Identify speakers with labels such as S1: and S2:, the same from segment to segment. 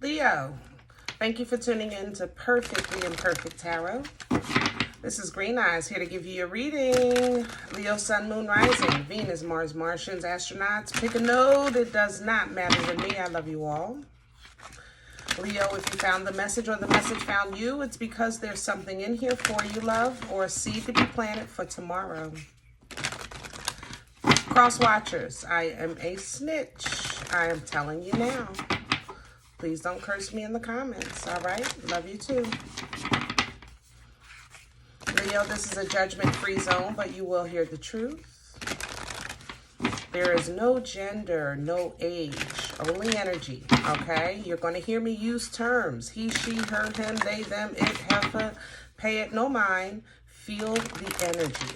S1: Leo, thank you for tuning in to Perfectly Imperfect Tarot. This is Green Eyes here to give you a reading. Leo, Sun, Moon, Rising, Venus, Mars, Martians, astronauts. Pick a node. It does not matter to me. I love you all. Leo, if you found the message or the message found you, it's because there's something in here for you, love, or a seed to be planted for tomorrow. Cross watchers, I am a snitch. I am telling you now. Please don't curse me in the comments, all right? Love you too. Leo, this is a judgment-free zone, but you will hear the truth. There is no gender, no age, only energy, okay? You're going to hear me use terms. He, she, her, him, they, them, it, heifer. Pay it no mind. Feel the energy.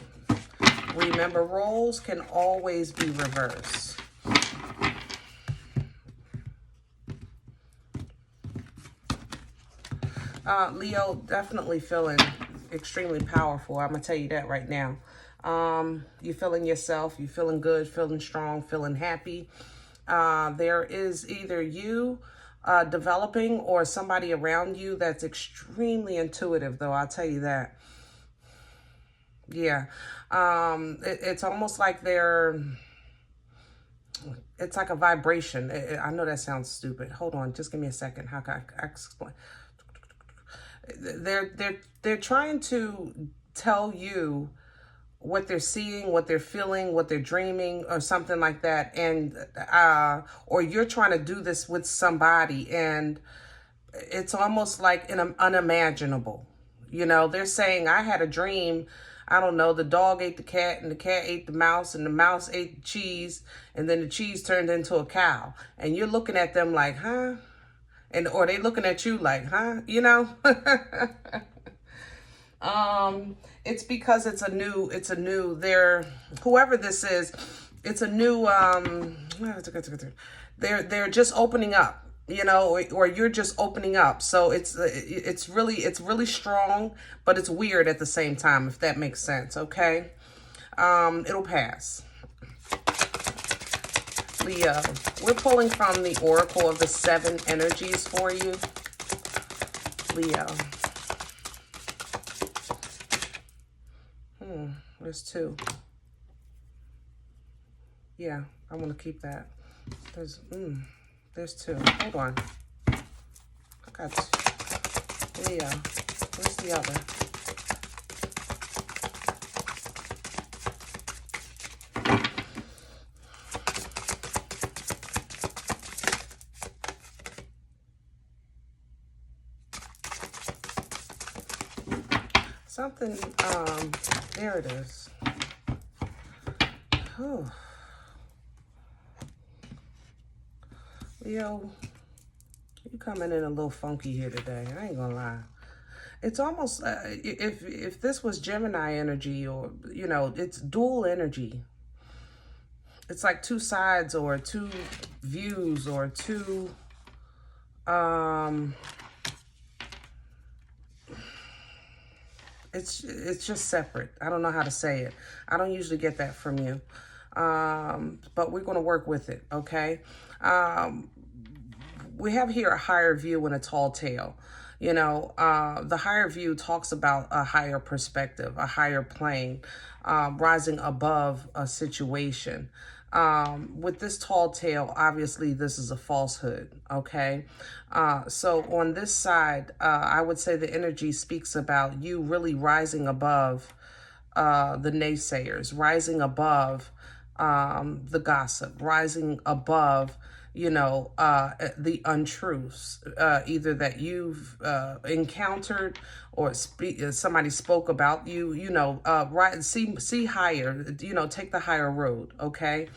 S1: Remember, roles can always be reversed. Leo, definitely feeling extremely powerful. I'm going to tell you that right now. You're feeling yourself. You're feeling good, feeling strong, feeling happy. There is either you developing or somebody around you that's extremely intuitive, though. I'll tell you that. Yeah. It's almost like it's like a vibration. I know that sounds stupid. Hold on. Just give me a second. How can I explain? They're trying to tell you what they're seeing, what they're feeling, what they're dreaming, or something like that. And or you're trying to do this with somebody, and it's almost like unimaginable. You know, they're saying, I had a dream. I don't know, the dog ate the cat, and the cat ate the mouse, and the mouse ate the cheese, and then the cheese turned into a cow. And you're looking at them like, huh? Or they looking at you like, huh? You know? It's because whoever this is, it's a new, they're just opening up, you know, or you're just opening up. So it's really strong, but it's weird at the same time, if that makes sense. Okay. It'll pass. Leo, we're pulling from the Oracle of the 7 energies for you. Leo. There's 2. Yeah, I want to keep that. There's 2. Hold on. I got 2. Leo. Where's the other? Something, there it is. Oh. Leo, you coming in a little funky here today. I ain't gonna lie. It's almost, if this was Gemini energy, or, you know, it's dual energy. It's like 2 sides, or 2 views, or 2, it's just separate. I don't know how to say it. I don't usually get that from you. But we're going to work with it, okay? We have here a higher view and a tall tale. You know, the higher view talks about a higher perspective, a higher plane, rising above a situation. With this tall tale, obviously this is a falsehood, okay? So on this side, I would say the energy speaks about you really rising above the naysayers, rising above the gossip, rising above, you know, the untruths, either that you've encountered, or somebody spoke about you, you know, right, see higher, you know, take the higher road, okay?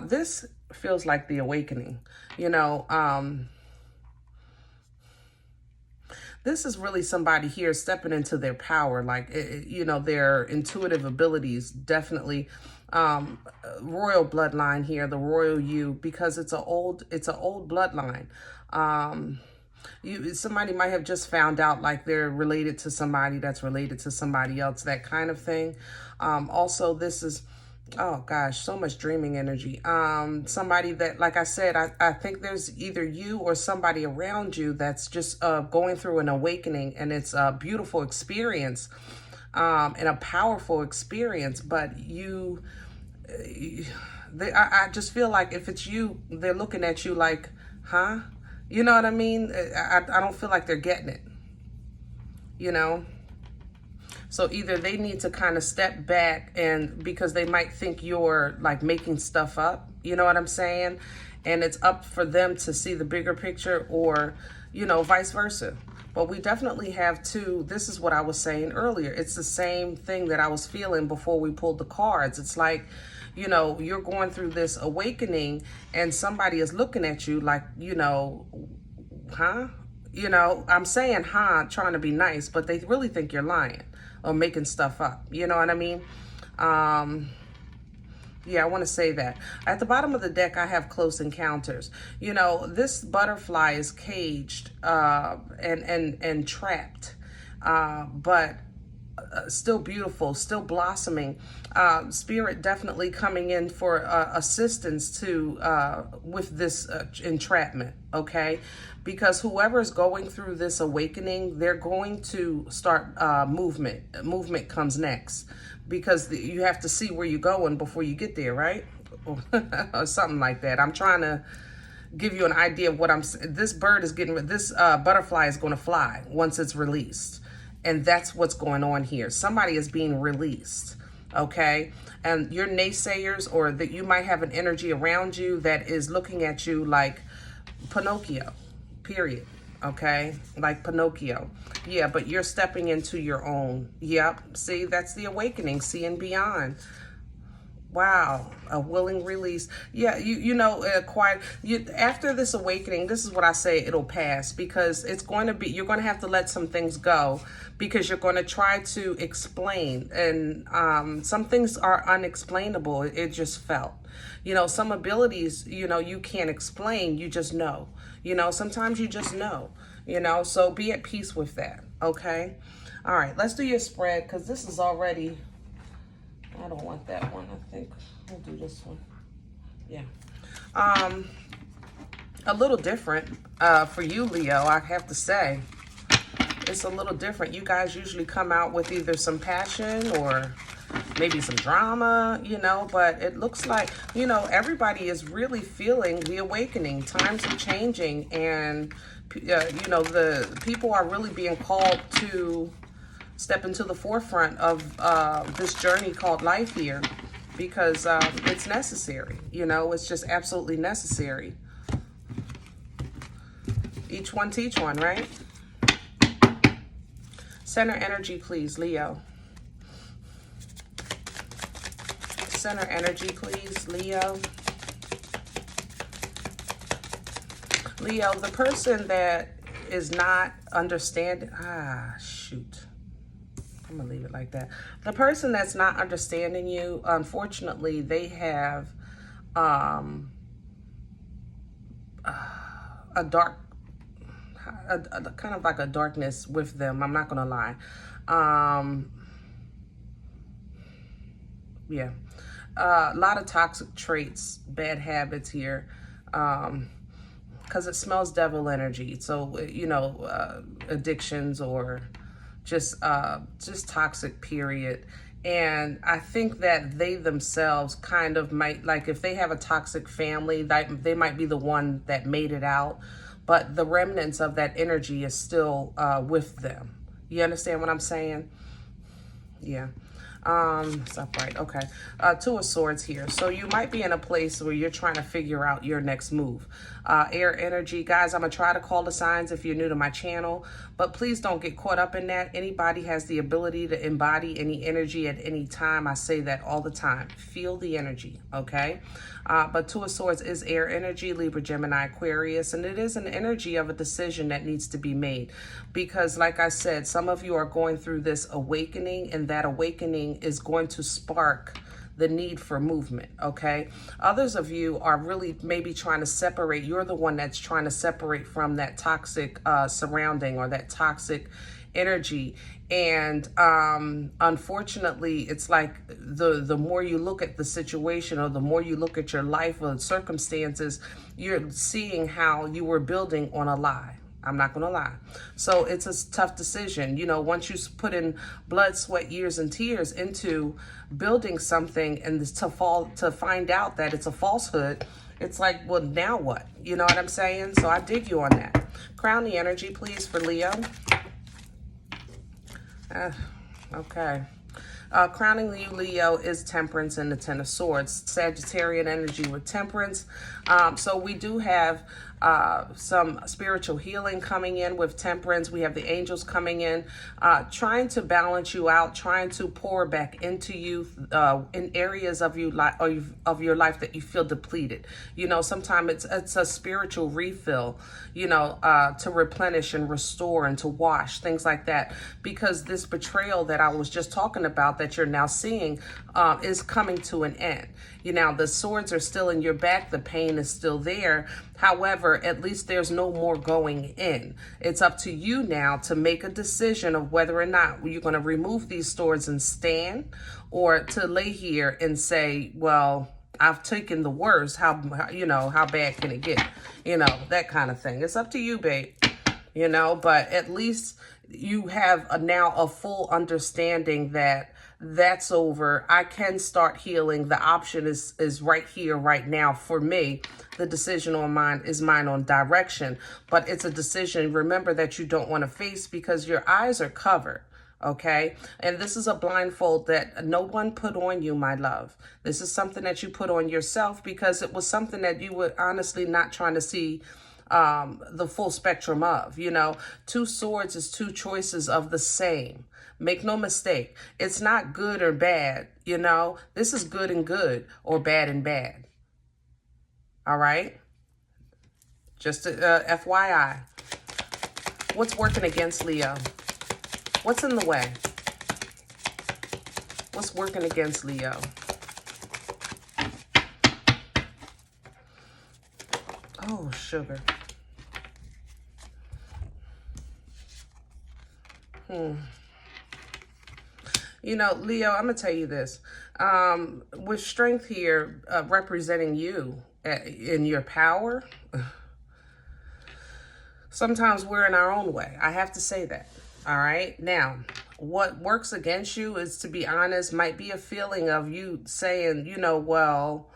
S1: This feels like the awakening, you know. This is really somebody here stepping into their power, like, you know, their intuitive abilities, definitely. Royal bloodline here, the royal you, because it's an old bloodline. Somebody might have just found out like they're related to somebody that's related to somebody else, that kind of thing. Also, this is Oh gosh, so much dreaming energy. Somebody that, like I said, I think there's either you or somebody around you that's just going through an awakening, and it's a beautiful experience, and a powerful experience. But I just feel like if it's you, they're looking at you like, huh? You know what I mean? I don't feel like they're getting it, you know? So either they need to kind of step back, and because they might think you're like making stuff up, you know what I'm saying? And it's up for them to see the bigger picture, or, you know, vice versa. But we definitely have to, this is what I was saying earlier. It's the same thing that I was feeling before we pulled the cards. It's like, you know, you're going through this awakening and somebody is looking at you like, you know, huh? You know, I'm saying huh, trying to be nice, but they really think you're lying or making stuff up. You know what I mean? Yeah, I want to say that. At the bottom of the deck, I have close encounters. You know, this butterfly is caged and trapped, but still beautiful, still blossoming. Spirit definitely coming in for assistance to with this entrapment, okay? Because whoever's going through this awakening, they're going to start movement. Movement comes next, because you have to see where you're going before you get there, right? Or something like that. I'm trying to give you an idea of what this bird is getting, this butterfly is going to fly once it's released. And that's what's going on here. Somebody is being released, okay? And your naysayers, or that you might have an energy around you that is looking at you like Pinocchio, period, okay? Like Pinocchio. Yeah, but you're stepping into your own. Yep, see, that's the awakening, seeing beyond. Wow, a willing release. Yeah, you know, after this awakening, this is what I say, it'll pass, because it's going to be, you're going to have to let some things go, because you're going to try to explain, and some things are unexplainable. It just felt, you know, some abilities, you know, you can't explain, you just know, you know, sometimes you just know, you know, so be at peace with that, okay? All right, let's do your spread, because this is already, I don't want that one. I think we'll do this one. Yeah. A little different for you, Leo, I have to say. It's a little different. You guys usually come out with either some passion or maybe some drama, you know, but it looks like, you know, everybody is really feeling the awakening. Times are changing, and, you know, the people are really being called to step into the forefront of this journey called life here, because it's necessary, you know, it's just absolutely necessary. Each one teach one, right? Center energy, please, Leo. Center energy, please, Leo. Leo, the person that is not understanding, shoot. I'm gonna leave it like that. The person that's not understanding you, unfortunately, they have a dark, kind of like a darkness with them. I'm not gonna lie. Yeah, a lot of toxic traits, bad habits here, because it smells devil energy. So, you know, addictions, or just toxic, period. And I think that they themselves kind of might, like, if they have a toxic family, they might be the one that made it out, but the remnants of that energy is still with them. You understand what I'm saying? Yeah. It's upright. Okay. Two of Swords here. So you might be in a place where you're trying to figure out your next move. Air energy. Guys, I'm going to try to call the signs if you're new to my channel, but please don't get caught up in that. Anybody has the ability to embody any energy at any time. I say that all the time. Feel the energy, okay? But Two of Swords is air energy, Libra, Gemini, Aquarius, and it is an energy of a decision that needs to be made. Because like I said, some of you are going through this awakening, and that awakening is going to spark the need for movement, okay? Others of you are really maybe trying to separate. You're the one that's trying to separate from that toxic surrounding or that toxic energy. And unfortunately, it's like the more you look at the situation, or the more you look at your life or circumstances, you're seeing how you were building on a lie. I'm not going to lie. So it's a tough decision. You know, once you put in blood, sweat, years, and tears into building something, and to find out that it's a falsehood, it's like, well, now what? You know what I'm saying? So I dig you on that. Crown the energy, please, for Leo. Okay. Crowning you, Leo, is Temperance and the Ten of Swords. Sagittarian energy with Temperance. So we do have some spiritual healing coming in with Temperance. We have the angels coming in, trying to balance you out, trying to pour back into you in areas of your life that you feel depleted. You know, sometimes it's a spiritual refill, you know, to replenish and restore and to wash, things like that. Because this betrayal that I was just talking about that you're now seeing is coming to an end. You know, the swords are still in your back. The pain is still there. However, at least there's no more going in. It's up to you now to make a decision of whether or not you're going to remove these swords and stand, or to lay here and say, well, I've taken the worst. How bad can it get? You know, that kind of thing. It's up to you, babe. You know, but at least you have now a full understanding that that's over. I can start healing. The option is right here, right now for me. The decision is mine on direction, but it's a decision, remember, that you don't want to face because your eyes are covered. Okay. And this is a blindfold that no one put on you, my love. This is something that you put on yourself because it was something that you were honestly not trying to see the full spectrum of. You know, two swords is two choices of the same. Make no mistake. It's not good or bad. You know, this is good and good, or bad and bad. All right. Just FYI. What's working against Leo? What's in the way? What's working against Leo? Oh, sugar. You know, Leo, I'm going to tell you this. With strength here representing you in your power, sometimes we're in our own way. I have to say that. All right. Now, what works against you is, to be honest, might be a feeling of you saying, you know, well,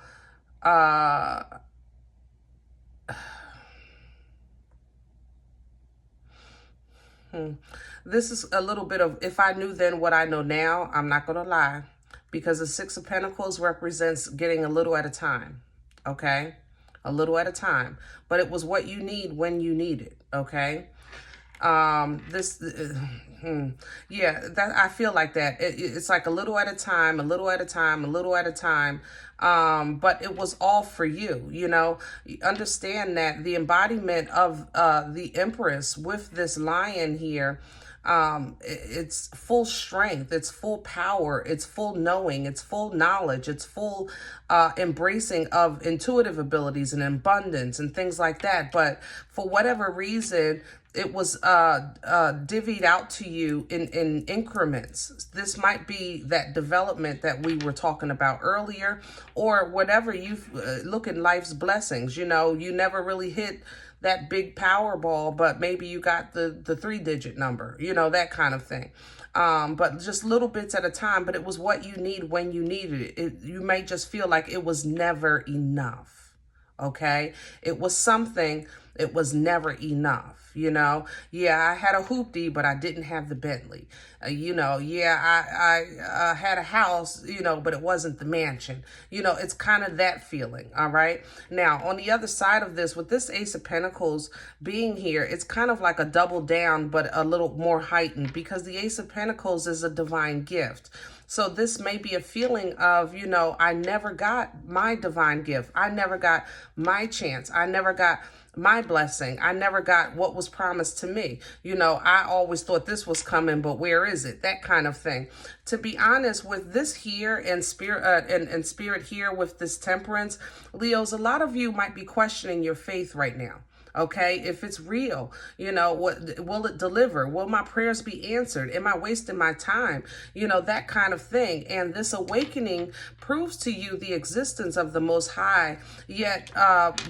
S1: this is a little bit of, if I knew then what I know now, I'm not going to lie, because the Six of Pentacles represents getting a little at a time. Okay. A little at a time, but it was what you need when you need it. Okay. Yeah, that I feel like that. It's like a little at a time, a little at a time, a little at a time. But it was all for you, you know. Understand that the embodiment of the Empress with this lion here, it's full strength, it's full power, it's full knowing, it's full knowledge, it's full embracing of intuitive abilities and abundance and things like that. But for whatever reason, it was divvied out to you in increments. This might be that development that we were talking about earlier, or whatever you look in life's blessings. You know, you never really hit that big Powerball, but maybe you got the 3-digit number, you know, that kind of thing. But just little bits at a time, but it was what you need when you needed it. You may just feel like it was never enough. Okay. It was something, it was never enough. You know, yeah, I had a hoopty, but I didn't have the Bentley. You know, yeah, I had a house, you know, but it wasn't the mansion. You know, it's kind of that feeling. All right. Now, on the other side of this, with this Ace of Pentacles being here, it's kind of like a double down, but a little more heightened, because the Ace of Pentacles is a divine gift. So this may be a feeling of, you know, I never got my divine gift. I never got my chance. I never got my blessing. I never got what was promised to me. You know, I always thought this was coming, but where is it? That kind of thing. To be honest, with this here and spirit and spirit here with this temperance, Leos, a lot of you might be questioning your faith right now. Okay, if it's real, you know, what will it deliver? Will my prayers be answered? Am I wasting my time? You know, that kind of thing. And this awakening proves to you the existence of the Most High, yet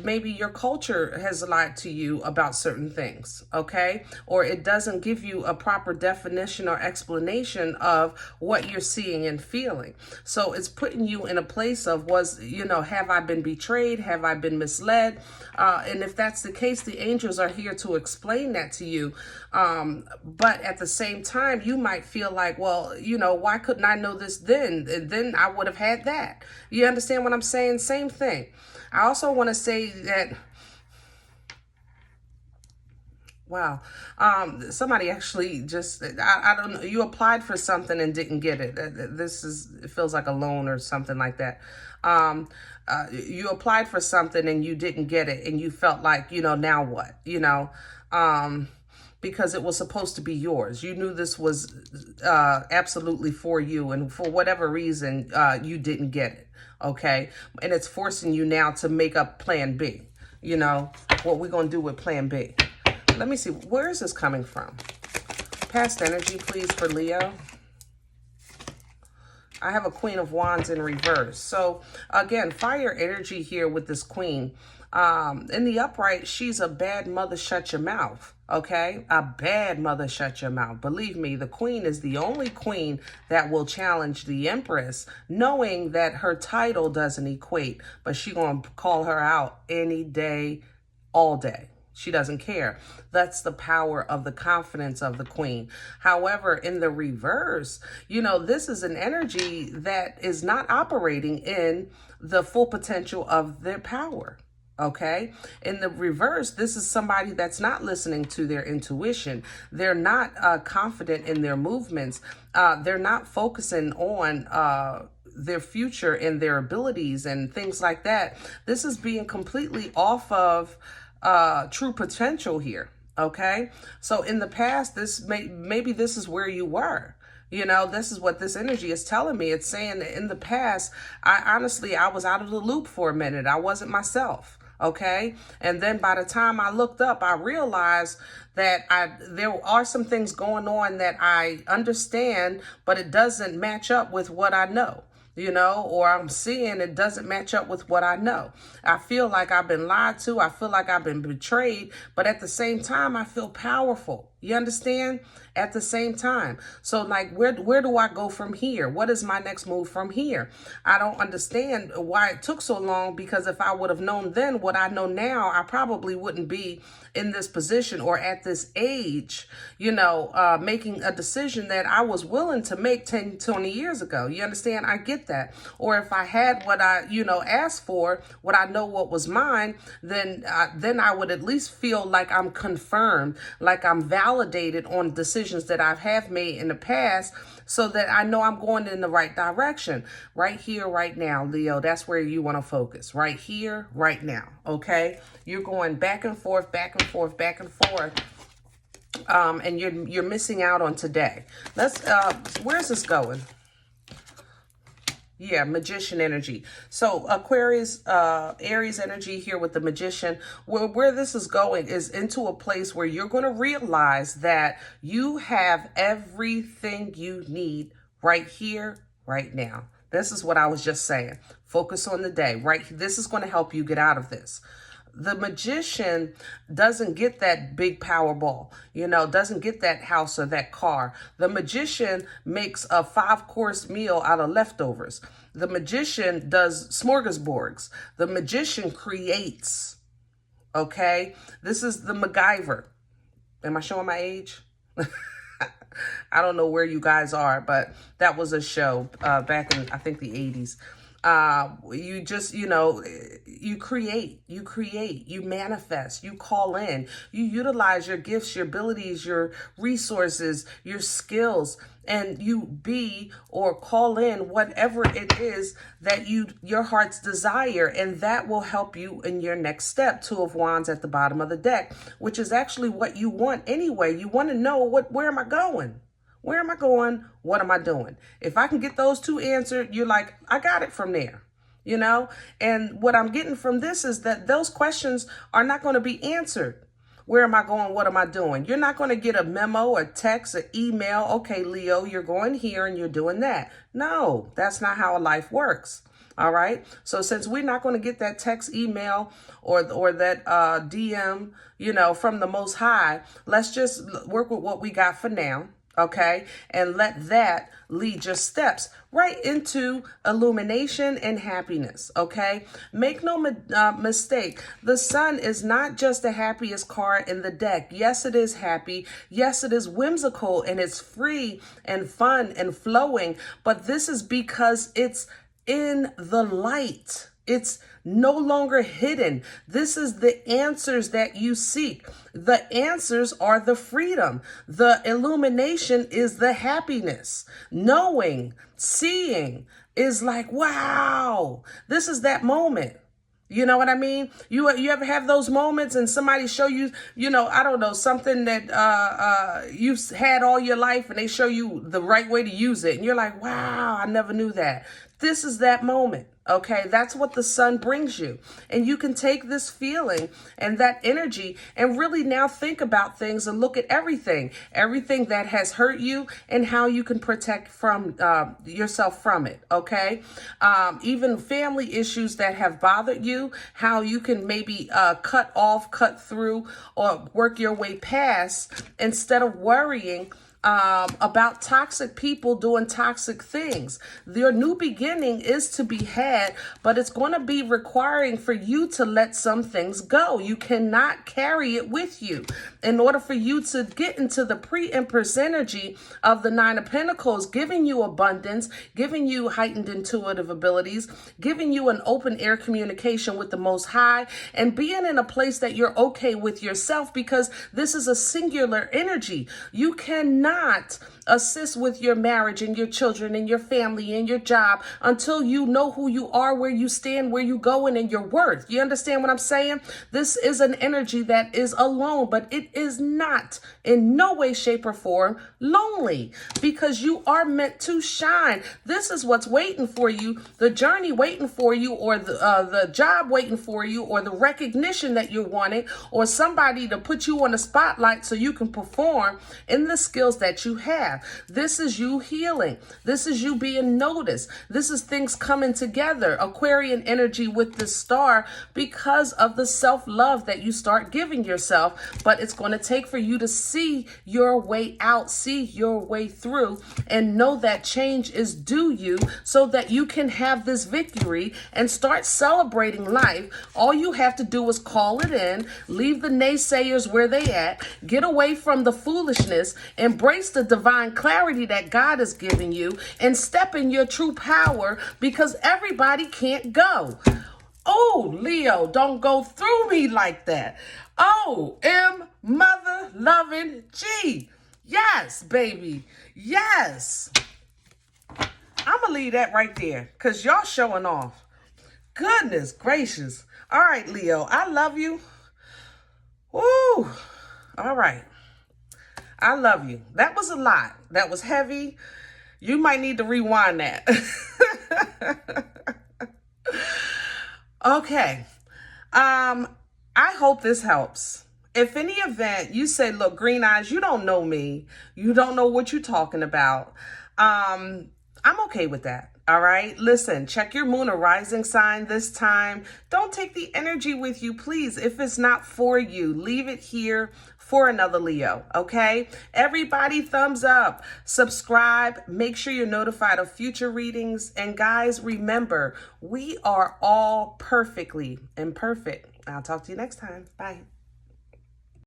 S1: maybe your culture has lied to you about certain things, okay? Or it doesn't give you a proper definition or explanation of what you're seeing and feeling. So it's putting you in a place of, have I been betrayed? Have I been misled? And if that's the case, the angels are here to explain that to you. But at the same time, you might feel like, well, why couldn't I know this then? And then I would have had that. You understand what I'm saying? Same thing. I also want to say that, wow, somebody actually just, I don't know, you applied for something and didn't get it. It feels like a loan or something like that. You applied for something and you didn't get it, and you felt like, now what, because it was supposed to be yours. You knew this was absolutely for you, and for whatever reason, you didn't get it, okay? And it's forcing you now to make up plan B, what we're going to do with plan B. Let me see, where is this coming from? Past energy, please, for Leo. I have a Queen of Wands in reverse. So again, fire energy here with this queen. In the upright, she's a bad mother, shut your mouth. Okay, a bad mother, shut your mouth. Believe me, the queen is the only queen that will challenge the empress, knowing that her title doesn't equate, but she gonna call her out any day, all day. She doesn't care. That's the power of the confidence of the queen. However, in the reverse, this is an energy that is not operating in the full potential of their power. Okay. In the reverse, this is somebody that's not listening to their intuition. They're not confident in their movements. They're not focusing on their future and their abilities and things like that. This is being completely off of true potential here. Okay. So in the past, maybe this is where you were. This is what this energy is telling me. It's saying that in the past, I was out of the loop for a minute. I wasn't myself. Okay. And then by the time I looked up, I realized that there are some things going on that I understand, but it doesn't match up with what I know. Or I'm seeing it doesn't match up with what I know. I feel like I've been lied to. I feel like I've been betrayed. But at the same time, I feel powerful. You understand? At the same time. So like, where do I go from here? What is my next move from here? I don't understand why it took so long, because if I would have known then what I know now, I probably wouldn't be in this position or at this age, making a decision that I was willing to make 10, 20 years ago. You understand? I get that. Or if I had what I, asked for, what I know what was mine, then I would at least feel like I'm confirmed, like I'm validated on decisions that I have made in the past, so that I know I'm going in the right direction. Right here, right now, Leo, that's where you want to focus. Right here, right now, okay? You're going back and forth, back and forth, back and forth, and you're missing out on today. Where's this going? Yeah, magician energy. So Aquarius, Aries energy here with the magician. Where this is going is into a place where you're going to realize that you have everything you need right here, right now. This is what I was just saying. Focus on the day, right? This is going to help you get out of this. The magician doesn't get that big Powerball, doesn't get that house or that car. The magician makes a 5-course meal out of leftovers. The magician does smorgasbords. The magician creates, okay? This is the MacGyver. Am I showing my age? I don't know where you guys are, but that was a show back in, I think, the 80s. You just, you create, you manifest, you call in, you utilize your gifts, your abilities, your resources, your skills, and you be or call in whatever it is that your heart's desire, and that will help you in your next step. Two of Wands at the bottom of the deck, which is actually what you want anyway. You want to know where am I going? Where am I going? What am I doing? If I can get those two answered, you're like, I got it from there, And what I'm getting from this is that those questions are not going to be answered. Where am I going? What am I doing? You're not going to get a memo, a text, an email. Okay, Leo, you're going here and you're doing that. No, that's not how life works. All right. So since we're not going to get that text, email, or that DM, from the Most High, let's just work with what we got for now. Okay, and let that lead your steps right into illumination and happiness. Okay, make no mistake. The Sun is not just the happiest card in the deck. Yes, it is happy. Yes, it is whimsical and it's free and fun and flowing. But this is because it's in the light. It's no longer hidden. This is the answers that you seek. The answers are the freedom. The illumination is the happiness. Knowing, seeing is like, wow, this is that moment. You know what I mean? You ever have those moments and somebody show you, I don't know, something that you've had all your life, and they show you the right way to use it. And you're like, wow, I never knew that. This is that moment. Okay, that's what the Sun brings you. And you can take this feeling and that energy and really now think about things and look at everything that has hurt you and how you can protect from yourself from it. Okay, even family issues that have bothered you, how you can maybe cut off, cut through, or work your way past instead of worrying about toxic people doing toxic things. Your new beginning is to be had, but it's going to be requiring for you to let some things go. You cannot carry it with you. In order for you to get into the pre-Empress energy of the Nine of Pentacles, giving you abundance, giving you heightened intuitive abilities, giving you an open air communication with the Most High, and being in a place that you're okay with yourself, because this is a singular energy. You cannot assist with your marriage and your children and your family and your job until you know who you are, where you stand, where you going, and your worth. You understand what I'm saying? This is an energy that is alone, but it is not in no way, shape, or form lonely, because you are meant to shine. This is what's waiting for you, the journey waiting for you, or the job waiting for you, or the recognition that you're wanting, or somebody to put you on the spotlight so you can perform in the skills that you have. This is you healing. This is you being noticed. This is things coming together. Aquarian energy with the star, because of the self-love that you start giving yourself. But it's going to take for you to see your way out, see your way through, and know that change is due you, so that you can have this victory and start celebrating life. All you have to do is call it in, leave the naysayers where they at, get away from the foolishness, embrace the divine clarity that God is giving you, and step in your true power, because everybody can't go. Oh, Leo, don't go through me like that. O-M mother loving G. Yes, baby. Yes. I'm going to leave that right there, because y'all showing off. Goodness gracious. All right, Leo, I love you. Woo. All right. I love you. That was a lot. That was heavy. You might need to rewind that. Okay. I hope this helps. If any event you say, look, Green Eyes, you don't know me. You don't know what you're talking about. I'm okay with that. All right. Listen, check your moon or rising sign this time. Don't take the energy with you, please. If it's not for you, leave it here for another Leo. Okay. Everybody, thumbs up, subscribe, make sure you're notified of future readings. And guys, remember, we are all perfectly imperfect. I'll talk to you next time. Bye.